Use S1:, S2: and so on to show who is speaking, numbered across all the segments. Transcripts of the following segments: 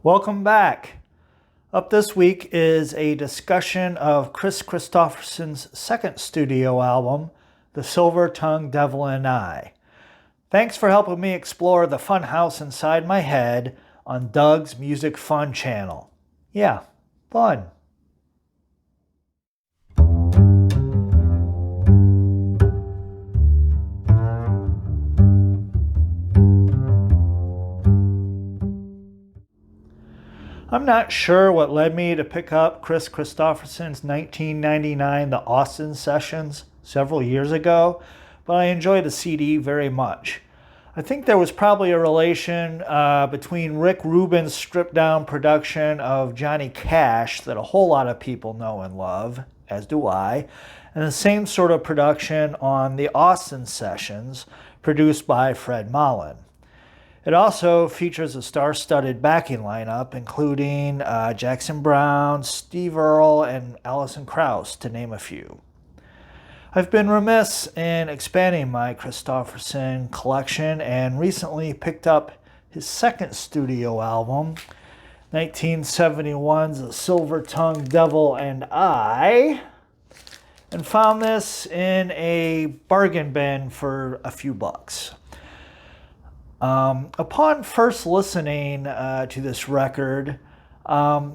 S1: Welcome back. Up this week is a discussion of Kris Kristofferson's second studio album, The Silver-Tongued Devil and I. Thanks for helping me explore the fun house inside my head on Doug's Music Fun channel. Yeah, fun. I'm not sure what led me to pick up Kris Kristofferson's 1999 The Austin Sessions several years ago, but I enjoy the CD very much. I think there was probably a relation between Rick Rubin's stripped-down production of Johnny Cash that a whole lot of people know and love, as do I, and the same sort of production on the Austin Sessions produced by Fred Mollin. It also features a star-studded backing lineup, including Jackson Browne, Steve Earle, and Alison Krauss, to name a few. I've been remiss in expanding my Kristofferson collection and recently picked up his second studio album, 1971's The Silver-Tongued Devil and I, and found this in a bargain bin for a few bucks. Upon first listening to this record,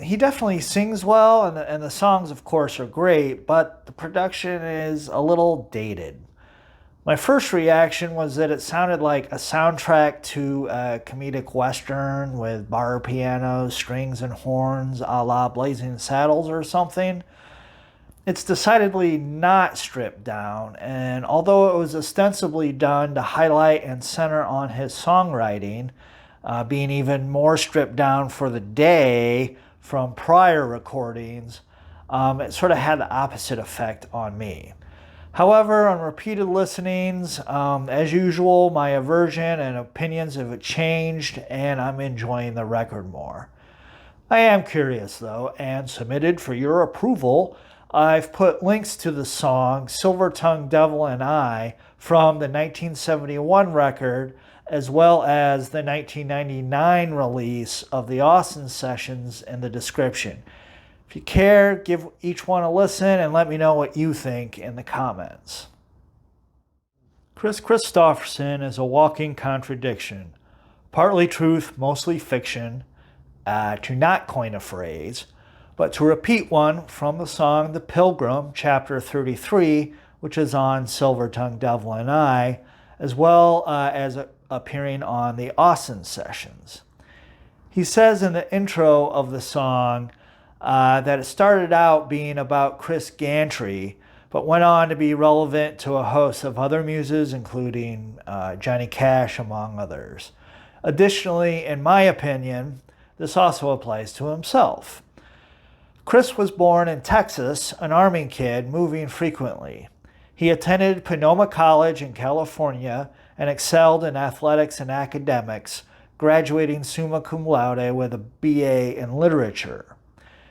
S1: he definitely sings well, and the songs, of course, are great, but the production is a little dated. My first reaction was that it sounded like a soundtrack to a comedic western with bar pianos, strings, and horns, a la Blazing Saddles or something. It's decidedly not stripped down, and although it was ostensibly done to highlight and center on his songwriting, being even more stripped down for the day from prior recordings, it sort of had the opposite effect on me. However, on repeated listenings, as usual, my aversion and opinions have changed, and I'm enjoying the record more. I am curious, though, and submitted for your approval, I've put links to the song Silver-Tongued Devil and I from the 1971 record, as well as the 1999 release of the Austin Sessions in the description. If you care, give each one a listen and let me know what you think in the comments. Kris Kristofferson is a walking contradiction. Partly truth, mostly fiction, to not coin a phrase, but to repeat one from the song The Pilgrim, chapter 33, which is on Silver-Tongued Devil and I, as well as appearing on the Austin Sessions. He says in the intro of the song that it started out being about Chris Gantry, but went on to be relevant to a host of other muses, including Johnny Cash, among others. Additionally, in my opinion, this also applies to himself. Kris was born in Texas, an Army kid moving frequently. He attended Sonoma College in California and excelled in athletics and academics, graduating summa cum laude with a BA in literature.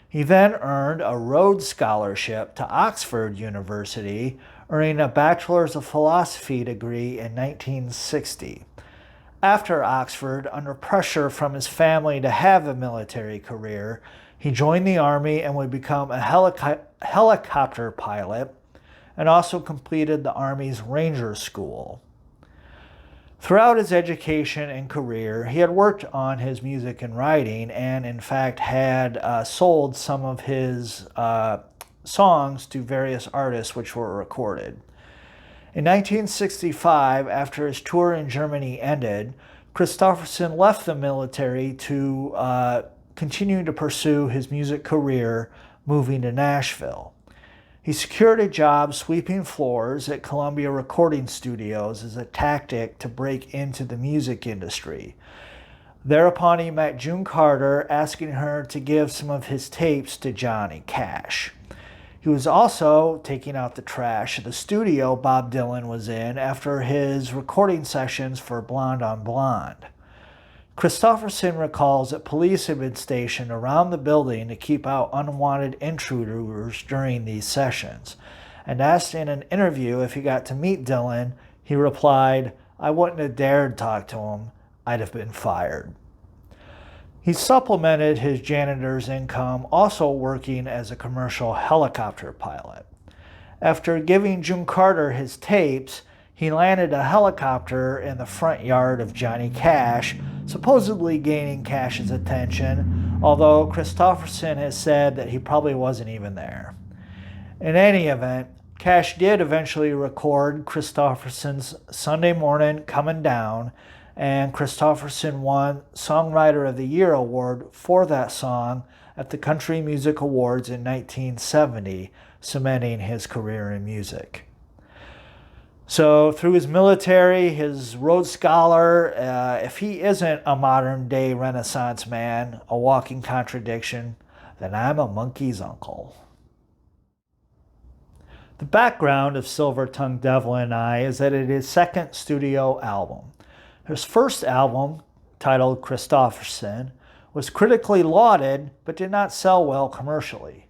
S1: He then earned a Rhodes Scholarship to Oxford University, earning a Bachelor's of Philosophy degree in 1960. After Oxford, under pressure from his family to have a military career, he joined the Army and would become a helicopter pilot, and also completed the Army's Ranger School. Throughout his education and career, he had worked on his music and writing, and in fact had sold some of his songs to various artists which were recorded. In 1965, after his tour in Germany ended, Kristofferson left the military to continue to pursue his music career, moving to Nashville. He secured a job sweeping floors at Columbia Recording Studios as a tactic to break into the music industry. Thereupon he met June Carter, asking her to give some of his tapes to Johnny Cash. He was also taking out the trash at the studio Bob Dylan was in after his recording sessions for Blonde on Blonde. Kristofferson recalls that police had been stationed around the building to keep out unwanted intruders during these sessions, and asked in an interview if he got to meet Dylan, he replied, "I wouldn't have dared talk to him. I'd have been fired." He supplemented his janitor's income also working as a commercial helicopter pilot. After giving June Carter his tapes, he landed a helicopter in the front yard of Johnny Cash, supposedly gaining Cash's attention, although Kristofferson has said that he probably wasn't even there. In any event, Cash did eventually record Kristofferson's Sunday Morning Comin' Down, and Kristofferson won Songwriter of the Year award for that song at the Country Music Awards in 1970, cementing his career in music. So through his military, his Rhodes Scholar, if he isn't a modern-day Renaissance man, a walking contradiction, then I'm a monkey's uncle. The background of Silver-Tongued Devil and I is that it is his second studio album. His first album, titled Kristofferson, was critically lauded but did not sell well commercially.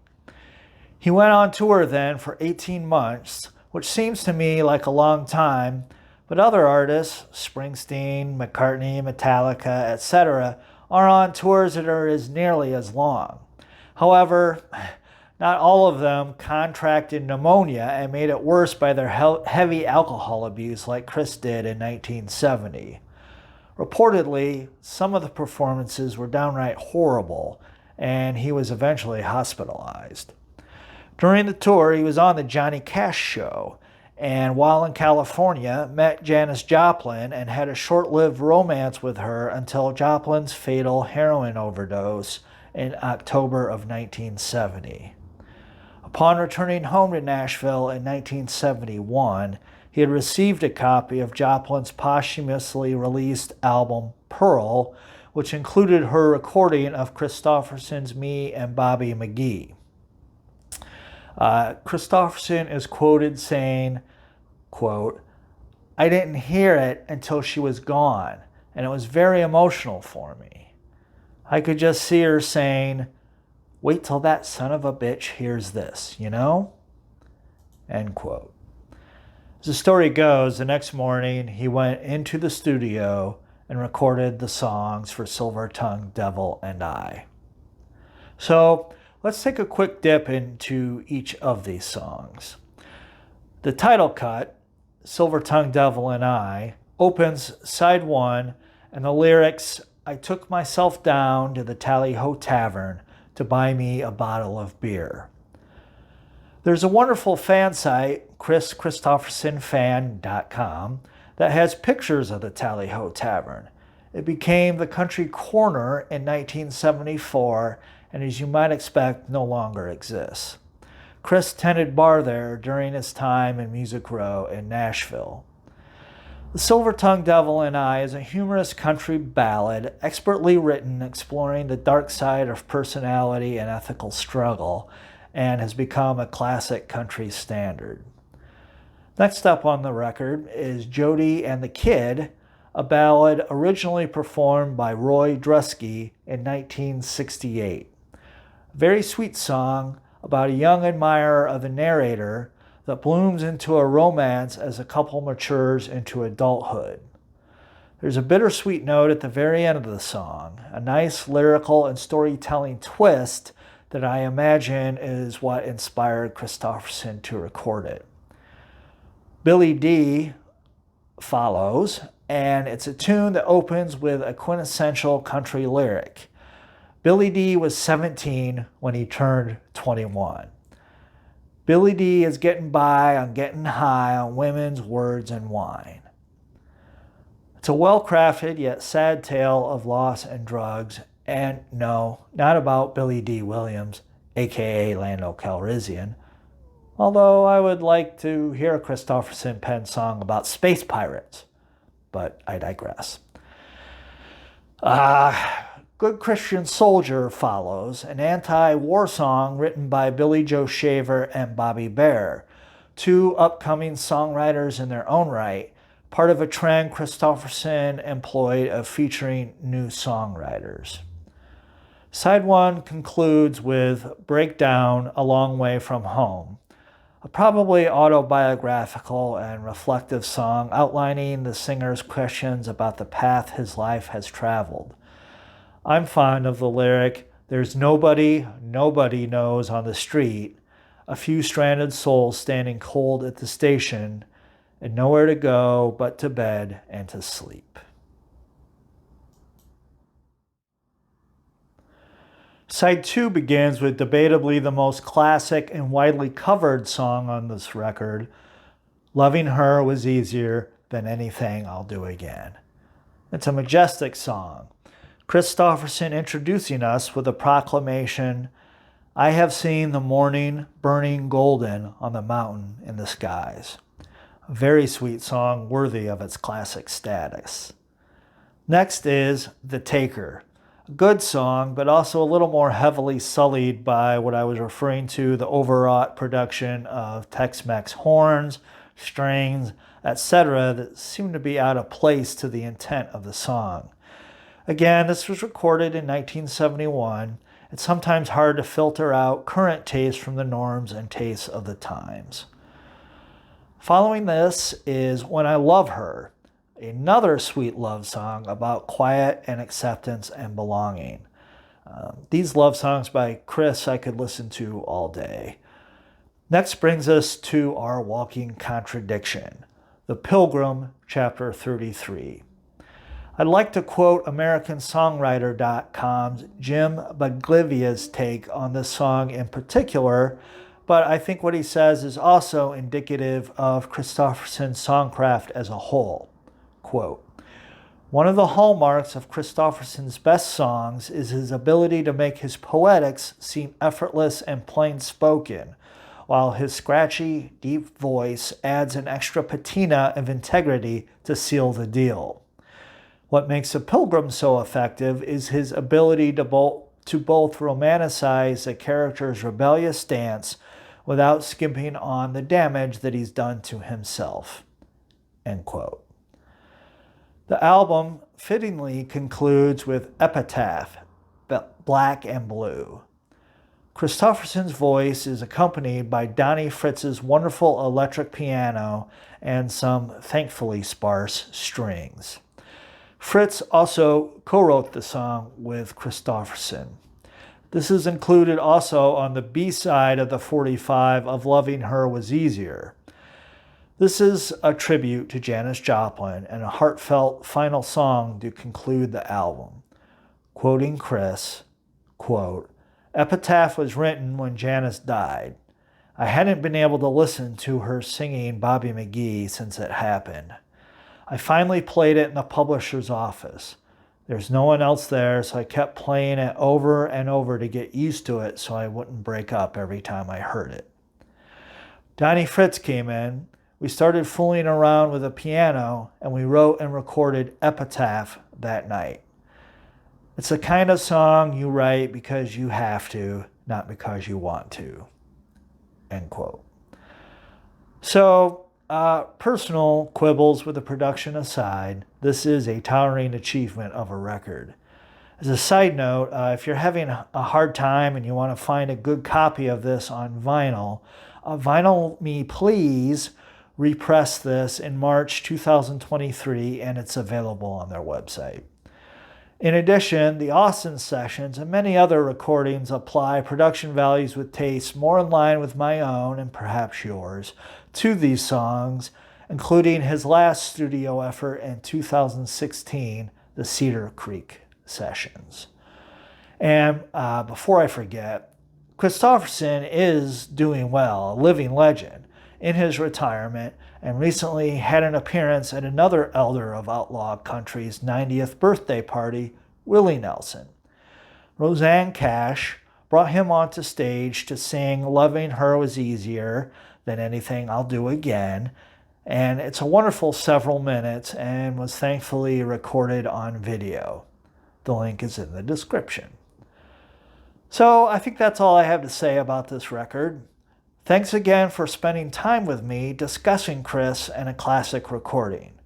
S1: He went on tour then for 18 months, which seems to me like a long time, but other artists, Springsteen, McCartney, Metallica, etc., are on tours that are nearly as long. However, not all of them contracted pneumonia and made it worse by their heavy alcohol abuse like Kris did in 1970. Reportedly, some of the performances were downright horrible, and he was eventually hospitalized. During the tour, he was on the Johnny Cash show, and while in California, met Janis Joplin and had a short-lived romance with her until Joplin's fatal heroin overdose in October of 1970. Upon returning home to Nashville in 1971, he had received a copy of Joplin's posthumously released album Pearl, which included her recording of Kristofferson's Me and Bobby McGee. Kristofferson is quoted saying, quote, "I didn't hear it until she was gone, and it was very emotional for me. I could just see her saying, 'Wait till that son of a bitch hears this, you know?'" End quote. As the story goes, the next morning he went into the studio and recorded the songs for Silver-Tongued Devil and I. So let's take a quick dip into each of these songs. The title cut, Silver-Tongued Devil and I, opens side 1, and the lyrics, "I took myself down to the Tally-Ho Tavern to buy me a bottle of beer." There's a wonderful fan site, KrisKristoffersonFan.com, that has pictures of the Tally-Ho Tavern. It became the Country Corner in 1974, and as you might expect, no longer exists. Kris tended bar there during his time in Music Row in Nashville. The Silver-Tongued Devil and I is a humorous country ballad, expertly written, exploring the dark side of personality and ethical struggle, and has become a classic country standard. Next up on the record is Jody and the Kid, a ballad originally performed by Roy Drusky in 1968. A very sweet song about a young admirer of the narrator that blooms into a romance as the couple matures into adulthood. There's a bittersweet note at the very end of the song, a nice lyrical and storytelling twist that I imagine is what inspired Kristofferson to record it. Billy D follows, and it's a tune that opens with a quintessential country lyric. Billy D was 17 when he turned 21. Billy D is getting by on getting high on women's words and wine. It's a well-crafted yet sad tale of loss and drugs, and no, not about Billy D. Williams, aka Lando Calrissian, although I would like to hear a Kristofferson pen song about space pirates, but I digress. Good Christian Soldier follows, an anti-war song written by Billy Joe Shaver and Bobby Bare, two upcoming songwriters in their own right, part of a trend Kristofferson employed of featuring new songwriters. Side 1 concludes with Breakdown, A Long Way From Home, a probably autobiographical and reflective song outlining the singer's questions about the path his life has traveled. I'm fond of the lyric, "There's nobody knows on the street, a few stranded souls standing cold at the station, and nowhere to go but to bed and to sleep." Side 2 begins with debatably the most classic and widely covered song on this record, "Loving Her Was Easier Than Anything I'll Do Again." It's a majestic song. Kristofferson introducing us with a proclamation, "I have seen the morning burning golden on the mountain in the skies." A very sweet song worthy of its classic status. Next is "The Taker." A good song, but also a little more heavily sullied by what I was referring to, the overwrought production of Tex-Mex horns, strings, etc. that seem to be out of place to the intent of the song. Again, this was recorded in 1971. It's sometimes hard to filter out current tastes from the norms and tastes of the times. Following this is "When I Love Her," another sweet love song about quiet and acceptance and belonging. These love songs by Kris I could listen to all day. Next brings us to our walking contradiction, "The Pilgrim," chapter 33. I'd like to quote AmericanSongwriter.com's Jim Baglivia's take on this song in particular, but I think what he says is also indicative of Kristofferson's songcraft as a whole. Quote, "One of the hallmarks of Kristofferson's best songs is his ability to make his poetics seem effortless and plain-spoken, while his scratchy, deep voice adds an extra patina of integrity to seal the deal. What makes A Pilgrim so effective is his ability to both romanticize the character's rebellious stance without skimping on the damage that he's done to himself." End quote. The album fittingly concludes with Epitaph, Black and Blue. Kristofferson's voice is accompanied by Donnie Fritz's wonderful electric piano and some thankfully sparse strings. Fritz also co-wrote the song with Kristofferson. This is included also on the B-side of the 45 of "Loving Her Was Easier." This is a tribute to Janis Joplin and a heartfelt final song to conclude the album. Quoting Kris, quote, "Epitaph was written when Janis died. I hadn't been able to listen to her singing Bobby McGee since it happened. I finally played it in the publisher's office. There's no one else there, so I kept playing it over and over to get used to it so I wouldn't break up every time I heard it." Donnie Fritz came in. We started fooling around with a piano, and we wrote and recorded Epitaph that night. It's the kind of song you write because you have to, not because you want to. End quote. So, personal quibbles with the production aside, this is a towering achievement of a record. As a side note, if you're having a hard time and you want to find a good copy of this on vinyl, Vinyl Me Please repressed this in March 2023, and it's available on their website. In addition, the Austin sessions and many other recordings apply production values with tastes more in line with my own and perhaps yours to these songs, including his last studio effort in 2016, the Cedar Creek sessions. And before I forget, Kristofferson is doing well, a living legend, in his retirement, and recently had an appearance at another elder of outlaw country's 90th birthday party, Willie Nelson. Rosanne Cash brought him onto stage to sing "Loving Her Was Easier Than Anything I'll Do Again," and it's a wonderful several minutes and was thankfully recorded on video. The link is in the description. So I think that's all I have to say about this record. Thanks again for spending time with me discussing Kris and a classic recording.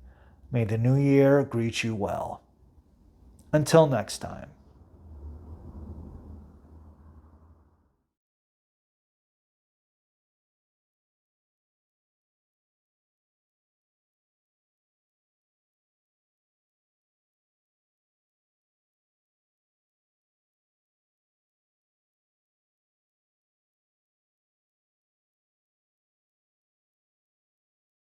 S1: May the new year greet you well. Until next time.